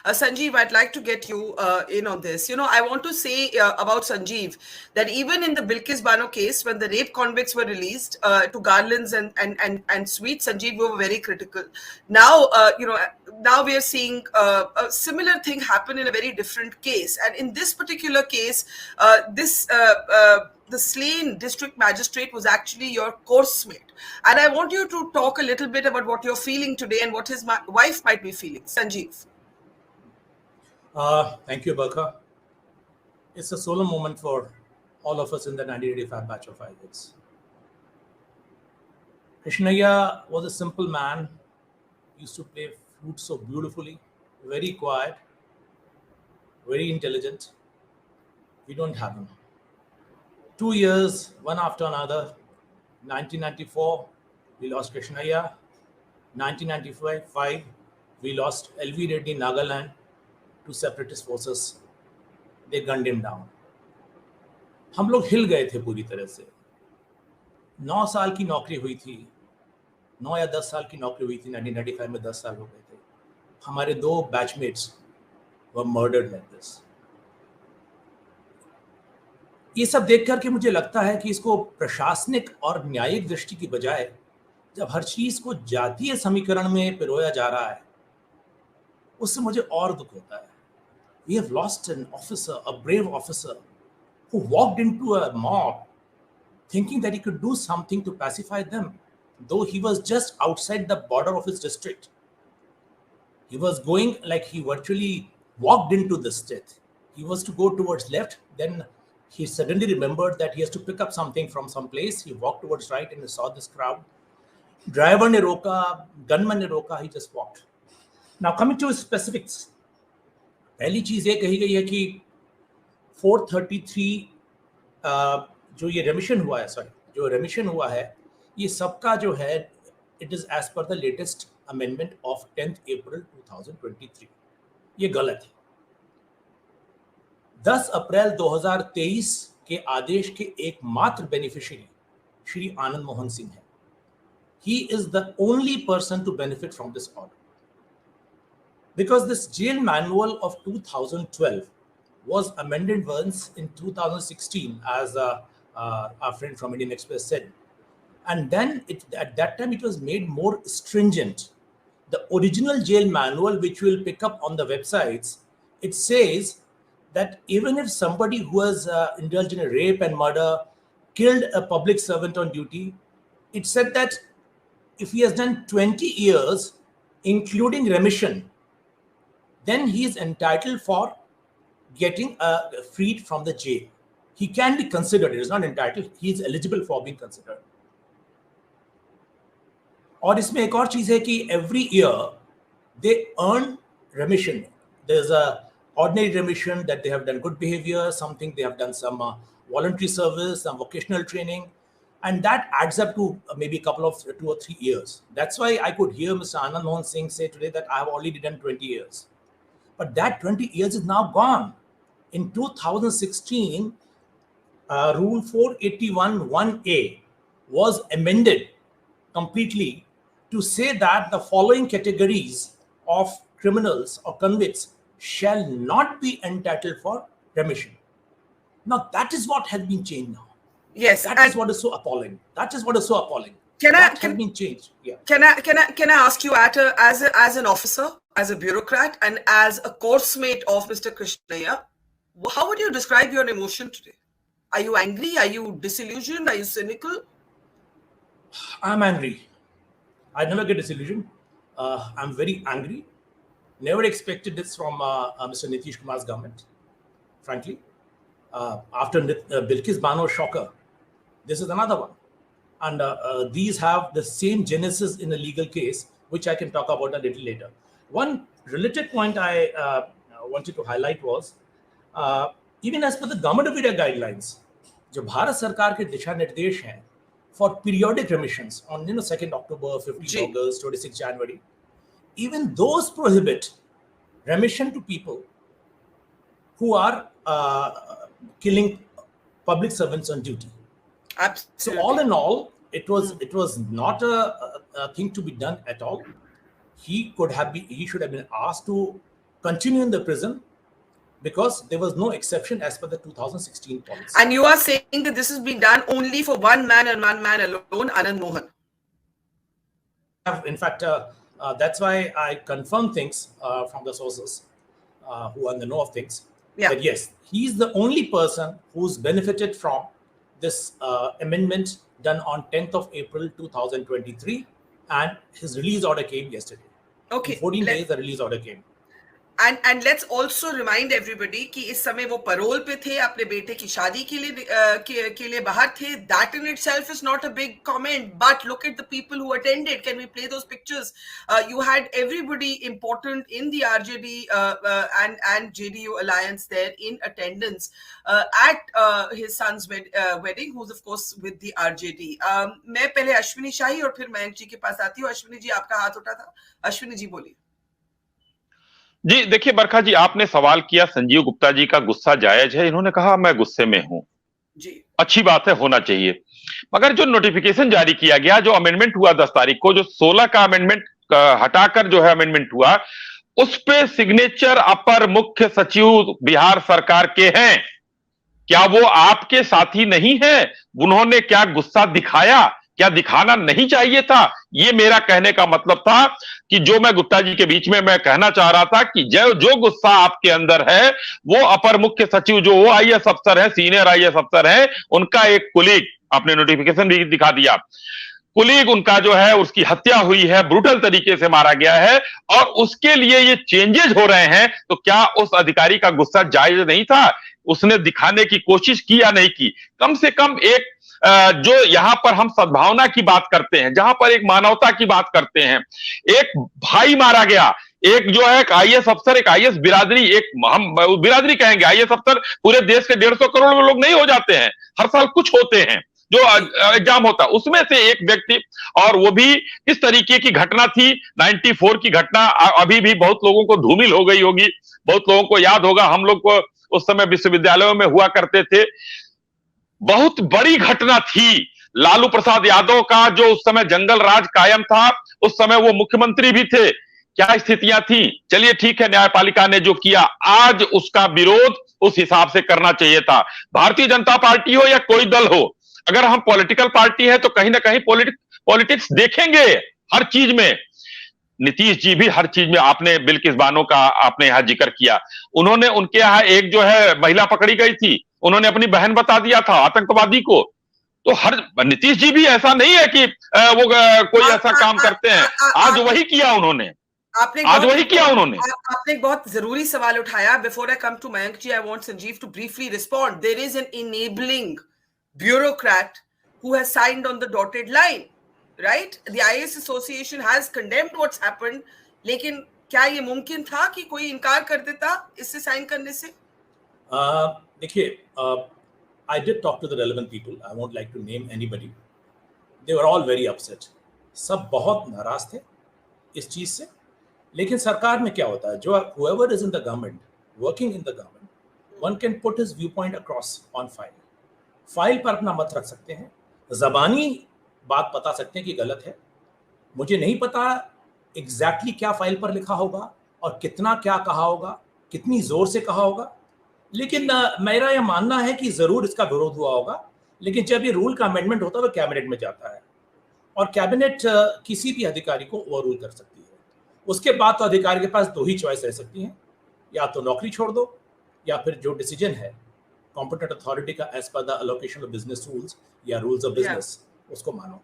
Sanjeev, I'd like to get you in on this. I want to say about Sanjeev that even in the Bilkis Bano case, when the rape convicts were released to garlands and sweets, Sanjeev, we were very critical. Now, now we are seeing a similar thing happen in a very different case. And in this particular case, the slain district magistrate was actually your course mate. And I want you to talk a little bit about what you're feeling today and what his wife might be feeling. Sanjeev. Thank you, Barkha. It's a solemn moment for all of us in the 1985 batch of pilots. Krishnaiah was a simple man, used to play flute so beautifully, very quiet, very intelligent. We don't have him. 2 years, one after another. 1994, we lost Krishnaiah. 1995, we lost LV Reddy, Nagaland, to separatist forces. They gunned him down. हम लोग हिल गए थे पूरी तरह से. 9 साल की नौकरी हुई थी, 9 या 10 साल की नौकरी हुई थी. 1995 में 10 साल हो गए थे. हमारे 2 batchmates were murdered like this. ये सब देख करके मुझे लगता है कि इसको प्रशासनिक और न्यायिक दृष्टि की बजाय जब हर चीज को जातीय समीकरण में पिरोया जा रहा है, उससे मुझे और दुख होता है. We have lost an officer, a brave officer, who walked into a mob thinking that he could do something to pacify them, though he was just outside the border of his district. He was going like he virtually walked into this death. He was to go towards left, then he suddenly remembered that he has to pick up something from some place. He walked towards right and he saw this crowd. Driver ne roka, gunman ne roka, he just walked. Now coming to specifics, पहली चीज ये कही गई है कि 433 जो ये रेमिशन हुआ है, ये सबका जो है, it is as per the latest amendment of 10th April 2023. ये गलत है. 10 अप्रैल 2023 के आदेश के एकमात्र बेनिफिशियरी श्री आनंद मोहन सिंह है. He is the only person to benefit from this order. Because this jail manual of 2012 was amended once in 2016, as our friend from Indian Express said. And then at that time, it was made more stringent. The original jail manual, which we'll pick up on the websites, it says that even if somebody who has indulged in a rape and murder, killed a public servant on duty, it said that if he has done 20 years, including remission, then he is entitled for getting freed from the jail. He can be considered. He is not entitled. He is eligible for being considered. और इसमें एक और चीज है कि every year they earn remission. There's a ordinary remission that they have done good behavior, something they have done some voluntary service, some vocational training, and that adds up to maybe a couple of 2 or 3 years. That's why I could hear Mr. Anand Mohan Singh say today that I have already done 20 years. But that 20 years is now gone. In 2016, Rule 481(1)(a) was amended completely to say that the following categories of criminals or convicts shall not be entitled for remission. Now, that is what has been changed now. Yes, that is what is so appalling. That is what is so appalling. Has been changed. Yeah. Can I ask you, as an officer, as a bureaucrat, and as a course mate of Mr. Krishnaiah, how would you describe your emotion today? Are you angry? Are you disillusioned? Are you cynical? I'm angry. I never get disillusioned. I'm very angry. Never expected this from Mr. Nitish Kumar's government, frankly. After Bilkis Bano shocker, this is another one. And these have the same genesis in a legal case, which I can talk about a little later. One related point I wanted to highlight was, even as per the Government of India guidelines, जो भारत सरकार के दिशा निर्देश हैं for periodic remissions on 2nd October, 15th August, 26th January, even those prohibit remission to people who are killing public servants on duty. Absolutely. So all in all, it was not a thing to be done at all. He should have been asked to continue in the prison because there was no exception as per the 2016 policy. And you are saying that this has been done only for one man and one man alone, Anand Mohan. In fact, that's why I confirm things from the sources who are in the know of things. Yeah. That yes, he's the only person who's benefited from this amendment done on 10th of April 2023, and his release order came yesterday. Okay. In 14 days, the release order came. And let's also remind everybody कि इस समय वो parole पे थे, अपने बेटे की शादी के लिए बाहर थे. That in itself is not a big comment, but look at the people who attended. Can we play those pictures? You had everybody important in the RJD and JDU alliance there in attendance at his son's wedding, who's of course with the RJD. मैं पहले अश्विनी शाही और फिर मयंक जी के पास आती हूँ. अश्विनी जी, आपका हाथ उठा था. अश्विनी जी बोलिए. जी देखिए बरखा जी, आपने सवाल किया संजीव गुप्ता जी का गुस्सा जायज है. इन्होंने कहा मैं गुस्से में हूं जी, अच्छी बात है, होना चाहिए. मगर जो नोटिफिकेशन जारी किया गया, जो अमेंडमेंट हुआ 10 तारीख को, जो 16 का अमेंडमेंट हटाकर जो है अमेंडमेंट हुआ, उस पे सिग्नेचर अपर मुख्य सचिव बिहार सरकार के हैं. क्या वो आपके साथी नहीं है? उन्होंने क्या गुस्सा दिखाया? क्या दिखाना नहीं चाहिए था? ये मेरा कहने का मतलब था कि जो मैं गुप्ता जी के बीच में मैं कहना चाह रहा था कि जो गुस्सा आपके अंदर है, वो अपर मुख्य सचिव जो वो आईएएस अफसर है, सीनियर आईएएस अफसर है, उनका एक कुलीग, आपने नोटिफिकेशन भी दिखा दिया, कुलीग उनका जो है उसकी हत्या हुई है, ब्रूटल तरीके से मारा गया है, और उसके लिए ये चेंजेस हो रहे हैं. तो क्या उस अधिकारी का गुस्सा जायज नहीं था? उसने दिखाने की कोशिश की या नहीं की? कम से कम एक जो यहां पर हम सद्भावना की बात करते हैं, जहां पर एक मानवता की बात करते हैं, एक भाई मारा गया, एक जो है एक आईएएस अफसर, एक आईएएस बिरादरी, एक हम बिरादरी कहेंगे, आईएएस अफसर पूरे देश के 150 करोड़ लोग नहीं हो जाते हैं, हर साल कुछ होते हैं जो एग्जाम होता है, उसमें से एक व्यक्ति, और वो भी इस तरीके की घटना थी, 94 की घटना. अभी भी बहुत लोगों को धूमिल हो गई होगी, बहुत लोगों को याद होगा. हम लोग को उस समय विश्वविद्यालयों में हुआ करते थे. बहुत बड़ी घटना थी. लालू प्रसाद यादव का जो उस समय जंगल राज कायम था, उस समय वो मुख्यमंत्री भी थे. क्या स्थितियां थी? चलिए ठीक है, न्यायपालिका ने जो किया, आज उसका विरोध उस हिसाब से करना चाहिए था. भारतीय जनता पार्टी हो या कोई दल हो, अगर हम पॉलिटिकल पार्टी है तो कहीं ना कहीं पॉलिटिक्स देखेंगे हर चीज में. नीतीश जी भी हर चीज में, आपने बिल्किस बानो का आपने यहां जिक्र किया, उन्होंने उनके यहां एक जो है महिला पकड़ी गई थी, उन्होंने अपनी बहन बता दिया था आतंकवादी को. तो हर नीतीश जी भी ऐसा नहीं है कि वो कोई ऐसा काम करते हैं. आज वही किया उन्होंने, आज वही किया उन्होंने. आपने एक बहुत जरूरी सवाल उठाया. Before I come to Mayank ji, I want Sanjeev to briefly respond. There is an enabling bureaucrat who has signed on the dotted line, right? The IAS Association has condemned what's happened, लेकिन क्या ये मुमकिन था कि कोई इनकार कर देता इससे साइन करने से? देखिए, I did talk to the relevant people. I won't like to name anybody. They were all very upset. सब बहुत नाराज थे इस चीज से. लेकिन सरकार में क्या होता है, जो whoever is in the government, working in the government, one can put his viewpoint across on file. File पर अपना मत रख सकते हैं, जबानी बात बता सकते हैं कि गलत है. मुझे नहीं पता एग्जैक्टली क्या फाइल पर लिखा होगा और कितना क्या कहा होगा, कितनी जोर से कहा होगा, लेकिन मेरा यह मानना है कि जरूर इसका विरोध हुआ होगा. लेकिन जब ये रूल का अमेंडमेंट होता है वो कैबिनेट में जाता है, और कैबिनेट किसी भी अधिकारी को ओवर रूल कर सकती है. उसके बाद तो अधिकारी के पास दो ही चॉइस रह सकती हैं, या तो नौकरी छोड़ दो, या फिर जो डिसीजन है कॉम्पिटेंट अथॉरिटी का as per the allocation of business rules या रूल्स ऑफ बिजनेस उसको मानो.